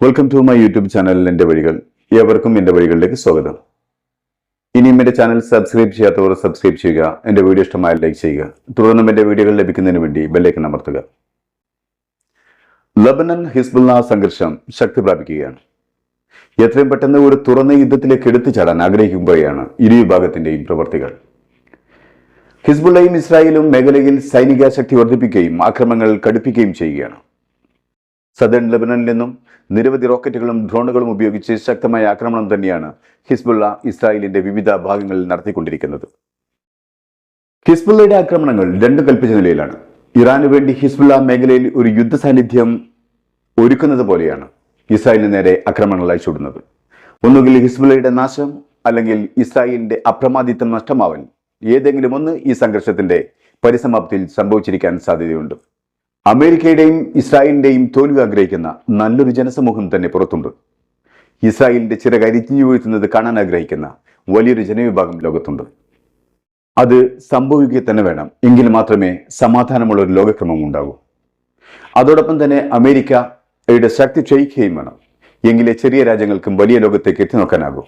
Welcome to my YouTube channel എൻ്റെ വഴികൾ. ഏവർക്കും എൻ്റെ വഴികളിലേക്ക് സ്വാഗതം. ഇനിയും എൻ്റെ ചാനൽ സബ്സ്ക്രൈബ് ചെയ്യാത്തവർ സബ്സ്ക്രൈബ് ചെയ്യുക, എൻ്റെ വീഡിയോ ഇഷ്ടമായ ലൈക്ക് ചെയ്യുക, തുടർന്നും എൻ്റെ വീഡിയോകൾ ലഭിക്കുന്നതിന് വേണ്ടി ബെല്ലൈക്കൺ അമർത്തുക. ലബനൻ ഹിസ്ബുള്ള സംഘർഷം ശക്തി പ്രാപിക്കുകയാണ്. എത്രയും പെട്ടെന്ന് ഒരു തുറന്ന യുദ്ധത്തിലേക്ക് എടുത്തുചാടാൻ ആഗ്രഹിക്കുമ്പോഴാണ് ഇരു വിഭാഗത്തിന്റെയും പ്രവർത്തികൾ. ഹിസ്ബുള്ളയും ഇസ്രായേലും മേഖലയിൽ സൈനിക ശക്തി വർദ്ധിപ്പിക്കുകയും ആക്രമണങ്ങൾ കടുപ്പിക്കുകയും ചെയ്യുകയാണ്. സദേൺ ലബനനിൽ നിന്നും നിരവധി റോക്കറ്റുകളും ഡ്രോണുകളും ഉപയോഗിച്ച് ശക്തമായ ആക്രമണം തന്നെയാണ് ഹിസ്ബുള്ള ഇസ്രായേലിന്റെ വിവിധ ഭാഗങ്ങളിൽ നടത്തിക്കൊണ്ടിരിക്കുന്നത്. ഹിസ്ബുള്ളയുടെ ആക്രമണങ്ങൾ രണ്ടും കൽപ്പിച്ച നിലയിലാണ്. ഇറാനു വേണ്ടി ഹിസ്ബുള്ള മേഖലയിൽ ഒരു യുദ്ധ സാന്നിധ്യം ഒരുക്കുന്നത് പോലെയാണ് ഇസ്രായേലിന് നേരെ ആക്രമണങ്ങൾ അയച്ചുവിടുന്നത്. ഒന്നുകിൽ ഹിസ്ബുള്ളയുടെ നാശം, അല്ലെങ്കിൽ ഇസ്രായേലിന്റെ അപ്രമാദിത്വം നഷ്ടമാവൽ, ഏതെങ്കിലും ഒന്ന് ഈ സംഘർഷത്തിന്റെ പരിസമാപ്തിയിൽ സംഭവിച്ചിരിക്കാൻ സാധ്യതയുണ്ട്. അമേരിക്കയുടെയും ഇസ്രായേലിന്റെയും തോൽവി ആഗ്രഹിക്കുന്ന നല്ലൊരു ജനസമൂഹം തന്നെ പുറത്തുണ്ട്. ഇസ്രായേലിന്റെ ചിറകരിഞ്ഞു വീഴ്ത്തുന്നത് കാണാൻ ആഗ്രഹിക്കുന്ന വലിയൊരു ജനവിഭാഗം ലോകത്തുണ്ട്. അത് സംഭവിക്കുക തന്നെ വേണം, എങ്കിൽ മാത്രമേ സമാധാനമുള്ള ഒരു ലോകക്രമം ഉണ്ടാകൂ. അതോടൊപ്പം തന്നെ അമേരിക്കയുടെ ശക്തി ക്ഷയിക്കുകയും വേണം, എങ്കിലേ ചെറിയ രാജ്യങ്ങൾക്കും വലിയ ലോകത്തേക്ക് എത്തി നോക്കാനാകൂ.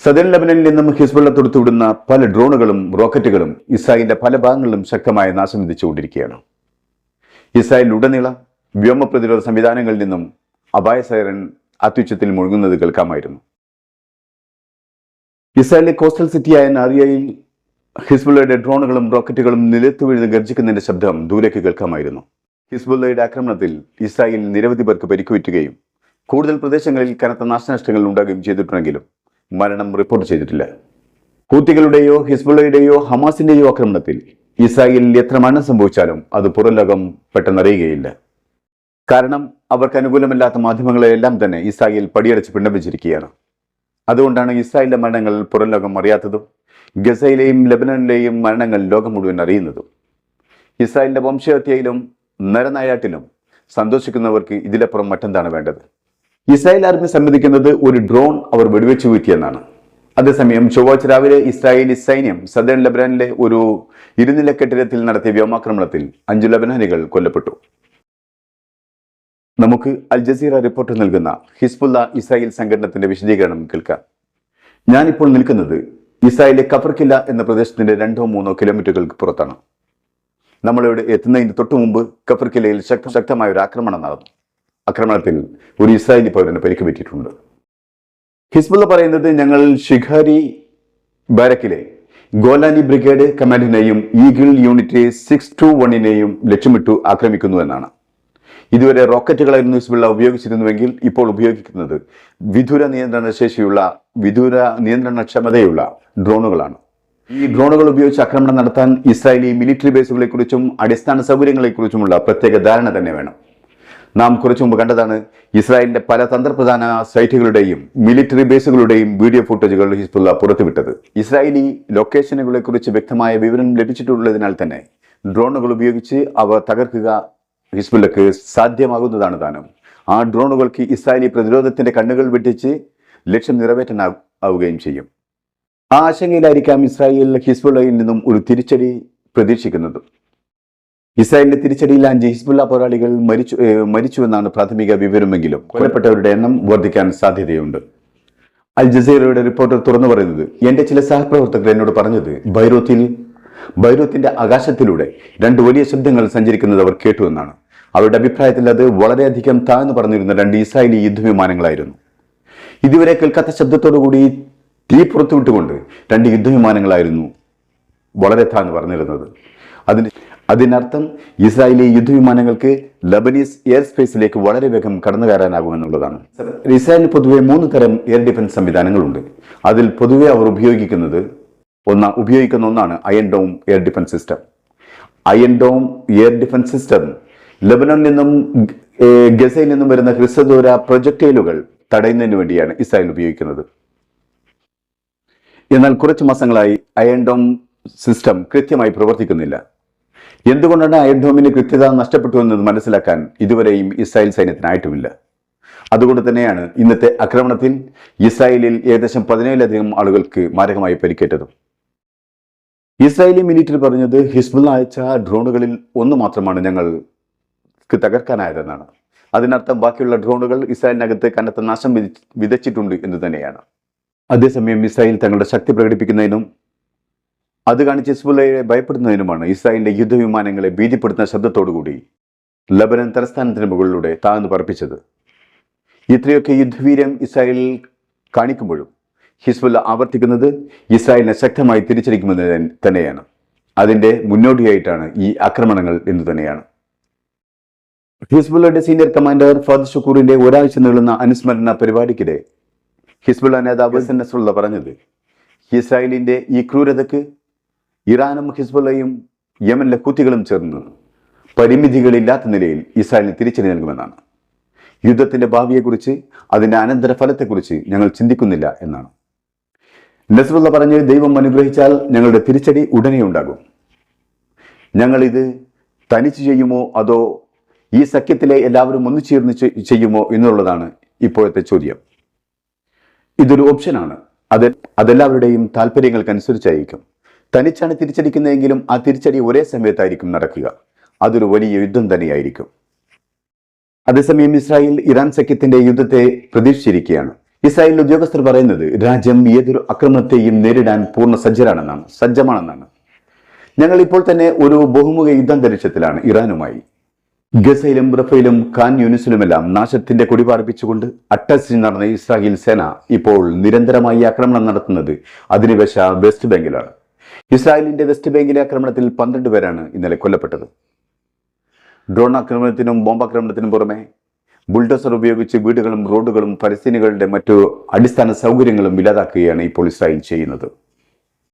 സദേൺ ലബനനിൽ നിന്നും ഹിസ്ബുള്ള തൊടുത്തുവിടുന്ന പല ഡ്രോണുകളും റോക്കറ്റുകളും ഇസ്രായേലിന്റെ പല ഭാഗങ്ങളിലും ശക്തമായ നാശം വിധിച്ചുകൊണ്ടിരിക്കുകയാണ്. ഇസ്രായേലിലുടനീളം വ്യോമ പ്രതിരോധ സംവിധാനങ്ങളിൽ നിന്നും അപായ സൈറൻ അത്യുച്ചത്തിൽ മുഴുകുന്നത് കേൾക്കാമായിരുന്നു. ഇസ്രായേലിലെ കോസ്റ്റൽ സിറ്റിയായ നാറിയയിൽ ഹിസ്ബുള്ളയുടെ ഡ്രോണുകളും റോക്കറ്റുകളും നിലത്ത് വീഴുന്ന ഗർജിക്കുന്നതിന്റെ ശബ്ദം ദൂരേക്ക് കേൾക്കാമായിരുന്നു. ഹിസ്ബുള്ളയുടെ ആക്രമണത്തിൽ ഇസ്രായേലിൽ നിരവധി പേർക്ക് പരിക്കുപറ്റുകയും കൂടുതൽ പ്രദേശങ്ങളിൽ കനത്ത നാശനഷ്ടങ്ങൾ ഉണ്ടാകുകയും ചെയ്തിട്ടുണ്ടെങ്കിലും മരണം റിപ്പോർട്ട് ചെയ്തിട്ടില്ല. ഹൂത്തികളുടെയോ ഹിസ്ബുള്ളയുടെയോ ഹമാസിന്റെയോ ആക്രമണത്തിൽ ഇസ്രായേലിൽ എത്ര മരണം സംഭവിച്ചാലും അത് പുറം ലോകം പെട്ടെന്നറിയുകയില്ല. കാരണം അവർക്ക് അനുകൂലമല്ലാത്ത മാധ്യമങ്ങളെല്ലാം തന്നെ ഇസ്രായേൽ പടിയടച്ച് പിണ്ടപ്പിച്ചിരിക്കുകയാണ്. അതുകൊണ്ടാണ് ഇസ്രായേലിന്റെ മരണങ്ങൾ പുറം ലോകം അറിയാത്തതും ഗസയിലെയും ലബനനിലെയും മരണങ്ങൾ ലോകം മുഴുവൻ അറിയുന്നതും. ഇസ്രായേലിന്റെ വംശഹത്യയിലും നരനായാട്ടിലും സന്തോഷിക്കുന്നവർക്ക് ഇതിലപ്പുറം മറ്റെന്താണ് വേണ്ടത്? ഇസ്രായേൽ ആർമി സമ്മതിക്കുന്നത് ഒരു ഡ്രോൺ അവർ വെടിവെച്ച് വീഴ്ത്തിയെന്നാണ്. അതേസമയം ചൊവ്വാഴ്ച രാവിലെ ഇസ്രായേലി സൈന്യം സദേൺ ലബനാനിലെ ഒരു ഇരുനില കെട്ടിടത്തിൽ നടത്തിയ വ്യോമാക്രമണത്തിൽ 5 ലബനാനികൾ കൊല്ലപ്പെട്ടു. നമുക്ക് അൽ ജസീറ റിപ്പോർട്ട് നൽകുന്ന ഹിസ്ബുള്ള ഇസ്രായേൽ സംഘടനത്തിന്റെ വിശദീകരണം കേൾക്കാം. ഞാനിപ്പോൾ നിൽക്കുന്നത് ഇസ്രായേലിലെ കഫർക്കില്ല എന്ന പ്രദേശത്തിന്റെ 2-3 കിലോമീറ്ററുകൾക്ക് പുറത്താണ്. നമ്മളിവിടെ എത്തുന്നതിന് തൊട്ടു മുമ്പ് കഫർക്കില്ലയിൽ ശക്തമായ ഒരു ആക്രമണം നടന്നു. ആക്രമണത്തിൽ ഒരു ഇസ്രായേലി പൗരന് പരിക്കുപറ്റിയിട്ടുണ്ട്. ഹിസ്ബുള്ള പറയുന്നത്, ഞങ്ങൾ ഷിഖാരി ബാരക്കിലെ ഗോലാനി ബ്രിഗേഡ് കമാൻഡിനെയും ഈഗിൾ യൂണിറ്റ് 621നെയും ലക്ഷ്യമിട്ടു ആക്രമിക്കുന്നു എന്നാണ്. ഇതുവരെ റോക്കറ്റുകളായിരുന്നു ഹിസ്ബുള്ള ഉപയോഗിച്ചിരുന്നുവെങ്കിൽ ഇപ്പോൾ ഉപയോഗിക്കുന്നത് വിദൂര നിയന്ത്രണക്ഷമതയുള്ള ഡ്രോണുകളാണ്. ഈ ഡ്രോണുകൾ ഉപയോഗിച്ച് ആക്രമണം നടത്താൻ ഇസ്രായേലി മിലിറ്ററി ബേസുകളെക്കുറിച്ചും അടിസ്ഥാന സൗകര്യങ്ങളെക്കുറിച്ചുമുള്ള പ്രത്യേക ധാരണ തന്നെ വേണം. നാം കുറച്ചു മുമ്പ് കണ്ടതാണ് ഇസ്രായേലിന്റെ പല തന്ത്രപ്രധാന സൈറ്റുകളുടെയും മിലിറ്ററി ബേസുകളുടെയും വീഡിയോ ഫുട്ടേജുകൾ ഹിസ്ബുള്ള പുറത്തുവിട്ടത്. ഇസ്രായേലി ലൊക്കേഷനുകളെ കുറിച്ച് വ്യക്തമായ വിവരം ലഭിച്ചിട്ടുള്ളതിനാൽ തന്നെ ഡ്രോണുകൾ ഉപയോഗിച്ച് അവ തകർക്കുക ഹിസ്ബുള്ളക്ക് സാധ്യമാകുന്നതാണ് താനും. ആ ഡ്രോണുകൾക്ക് ഇസ്രായേലി പ്രതിരോധത്തിന്റെ കണ്ണുകൾ വെട്ടിച്ച് ലക്ഷ്യം നിറവേറ്റാനാവുകയും ചെയ്യും. ആ ആശങ്കയിലായിരിക്കാം ഇസ്രായേൽ ഹിസ്ബുള്ളയിൽ നിന്നും ഒരു തിരിച്ചടി പ്രതീക്ഷിക്കുന്നത്. ഇസ്രായേലിന്റെ തിരിച്ചടിയിൽ 5 ഹിസ്ബുള്ള പോരാളികൾ മരിച്ചുവെന്നാണ് പ്രാഥമിക വിവരമെങ്കിലും കൊല്ലപ്പെട്ടവരുടെ എണ്ണം വർദ്ധിക്കാൻ സാധ്യതയുണ്ട്. അൽ ജസീറയുടെ റിപ്പോർട്ടർ തുറന്നു പറയുന്നത്, എന്റെ ചില സഹപ്രവർത്തകർ എന്നോട് പറഞ്ഞത് ബൈറൂത്തിന്റെ ആകാശത്തിലൂടെ 2 വലിയ ശബ്ദങ്ങൾ സഞ്ചരിക്കുന്നത് അവർ കേട്ടു എന്നാണ്. അവരുടെ അഭിപ്രായത്തിൽ അത് വളരെയധികം താഴ്ന്നു പറഞ്ഞിരുന്ന 2 ഇസ്രായേലി യുദ്ധവിമാനങ്ങളായിരുന്നു. ഇതുവരെ കേൾക്കാത്ത ശബ്ദത്തോടുകൂടി തീ പുറത്തുവിട്ടുകൊണ്ട് 2 യുദ്ധവിമാനങ്ങളായിരുന്നു വളരെ താഴ്ന്നു പറഞ്ഞിരുന്നത്. അതിനർത്ഥം ഇസ്രായേലി യുദ്ധവിമാനങ്ങൾക്ക് ലബനീസ് എയർ സ്പേസിലേക്ക് വളരെ വേഗം കടന്നു കയറാനാകുമെന്നുള്ളതാണ്. ഇസ്രായേലിന് പൊതുവെ 3 തരം എയർ ഡിഫൻസ് സംവിധാനങ്ങളുണ്ട്. അതിൽ പൊതുവെ അവർ ഉപയോഗിക്കുന്ന ഒന്നാണ് iron dome air defence system. Iron dome air defence system ലബനനിൽ നിന്നും ഗസയിൽ നിന്നും വരുന്ന ഹ്രസ്വദൂര പ്രൊജക്ടൈലുകൾ തടയുന്നതിന് വേണ്ടിയാണ് ഇസ്രായേൽ ഉപയോഗിക്കുന്നത്. എന്നാൽ കുറച്ച് മാസങ്ങളായി അയൺ ഡോം സിസ്റ്റം കൃത്യമായി പ്രവർത്തിക്കുന്നില്ല. എന്തുകൊണ്ടാണ് അയൺ ഡോമിന് കൃത്യത നഷ്ടപ്പെട്ടു എന്നത് മനസ്സിലാക്കാൻ ഇതുവരെയും ഇസ്രായേൽ സൈന്യത്തിനായിട്ടുമില്ല. അതുകൊണ്ട് തന്നെയാണ് ഇന്നത്തെ ആക്രമണത്തിൽ ഇസ്രായേലിൽ ഏകദേശം 17ലധികം ആളുകൾക്ക് മാരകമായി പരിക്കേറ്റതും. ഇസ്രായേലി മിലിറ്ററി പറഞ്ഞത് ഹിസ്ബുള്ള അയച്ച ഡ്രോണുകളിൽ 1 മാത്രമാണ് ഞങ്ങൾക്ക് തകർക്കാനായതെന്നാണ്. അതിനർത്ഥം ബാക്കിയുള്ള ഡ്രോണുകൾ ഇസ്രായേലിനകത്ത് കനത്ത നാശം വിതച്ചിട്ടുണ്ട് എന്ന് തന്നെയാണ്. അതേസമയം ഇസ്രായേൽ തങ്ങളുടെ ശക്തി പ്രകടിപ്പിക്കുന്നതിനും അത് കാണിച്ച് ഹിസ്ബുള്ളയെ ഭയപ്പെടുന്നതിനുമാണ് ഇസ്രായേലിന്റെ യുദ്ധവിമാനങ്ങളെ ഭീതിപ്പെടുത്തുന്ന ശബ്ദത്തോടുകൂടി ലബനൻ തലസ്ഥാനത്തിന് മുകളിലൂടെ താഴ്ന്നു പറപ്പിച്ചത്. ഇത്രയൊക്കെ യുദ്ധവീര്യം ഇസ്രായേൽ കാണിക്കുമ്പോഴും ഹിസ്ബുള്ള ആവർത്തിക്കുന്നത് ഇസ്രായേലിനെ ശക്തമായി തിരിച്ചടിക്കുമെന്ന് തന്നെയാണ്. അതിന്റെ മുന്നോടിയായിട്ടാണ് ഈ ആക്രമണങ്ങൾ എന്ന് തന്നെയാണ്. ഹിസ്ബുള്ളയുടെ സീനിയർ കമാൻഡർ ഫാദ് ഷുക്കൂറിന്റെ ഒരാഴ്ച നീളുന്ന അനുസ്മരണ പരിപാടിക്കിടെ ഹിസ്ബുള്ള നേതാവ് ഹസൻ നസ്രുള്ള പറഞ്ഞത്, ഇസ്രായേലിന്റെ ഈ ക്രൂരതയ്ക്ക് ഇറാനും ഹിസ്ബുള്ളയും യമനിലെ ഹൂത്തികളും ചേർന്ന് പരിമിതികളില്ലാത്ത നിലയിൽ ഇസ്രായേലിന് തിരിച്ചടി നൽകുമെന്നാണ്. യുദ്ധത്തിന്റെ ഭാവിയെക്കുറിച്ച്, അതിന്റെ അനന്തരഫലത്തെക്കുറിച്ച് ഞങ്ങൾ ചിന്തിക്കുന്നില്ല എന്നാണ് നസ്രുള്ള പറഞ്ഞ്. ദൈവം അനുഗ്രഹിച്ചാൽ ഞങ്ങളുടെ തിരിച്ചടി ഉടനെ ഉണ്ടാകും. ഞങ്ങൾ ഇത് തനിച്ച് ചെയ്യുമോ അതോ ഈ സഖ്യത്തിലെ എല്ലാവരും ഒന്നു ചേർന്ന് ചെയ്യുമോ എന്നുള്ളതാണ് ഇപ്പോഴത്തെ ചോദ്യം. ഇതൊരു ഓപ്ഷനാണ്. അതെല്ലാവരുടെയും താല്പര്യങ്ങൾക്കനുസരിച്ചായിരിക്കും. തനിച്ചാണ് തിരിച്ചടിക്കുന്നതെങ്കിലും ആ തിരിച്ചടി ഒരേ സമയത്തായിരിക്കും നടക്കുക. അതൊരു വലിയ യുദ്ധം തന്നെയായിരിക്കും. അതേസമയം ഇസ്രായേൽ ഇറാൻ സഖ്യത്തിന്റെ യുദ്ധത്തെ പ്രതീക്ഷിച്ചിരിക്കുകയാണ്. ഇസ്രായേൽ ഉദ്യോഗസ്ഥർ പറയുന്നത് രാജ്യം ഏതൊരു ആക്രമണത്തെയും നേരിടാൻ പൂർണ്ണ സജ്ജമാണെന്നാണ്. ഞങ്ങൾ ഇപ്പോൾ തന്നെ ഒരു ബഹുമുഖ യുദ്ധാന്തരീക്ഷത്തിലാണ് ഇറാനുമായി. ഗസയിലും റഫയിലും ഖാൻ യൂനിസിലുമെല്ലാം നാശത്തിന്റെ കൊടി പാർപ്പിച്ചുകൊണ്ട് അട്ടഹസിൽ നടന്ന ഇസ്രായേൽ സേന ഇപ്പോൾ നിരന്തരമായി ആക്രമണം നടത്തുന്നത് അധിനിവേശ വെസ്റ്റ് ബാങ്കിലാണ്. ഇസ്രായേലിന്റെ വെസ്റ്റ് ബാങ്കിലെ ആക്രമണത്തിൽ 12 പേരാണ് ഇന്നലെ കൊല്ലപ്പെട്ടത്. ഡ്രോൺ ആക്രമണത്തിനും ബോംബാക്രമണത്തിനും പുറമെ ബുൾഡോസർ ഉപയോഗിച്ച് വീടുകളും റോഡുകളും ഫലസ്തീനികളുടെ മറ്റു അടിസ്ഥാന സൗകര്യങ്ങളും ഇല്ലാതാക്കുകയാണ് ഇപ്പോൾ ഇസ്രായേൽ ചെയ്യുന്നത്.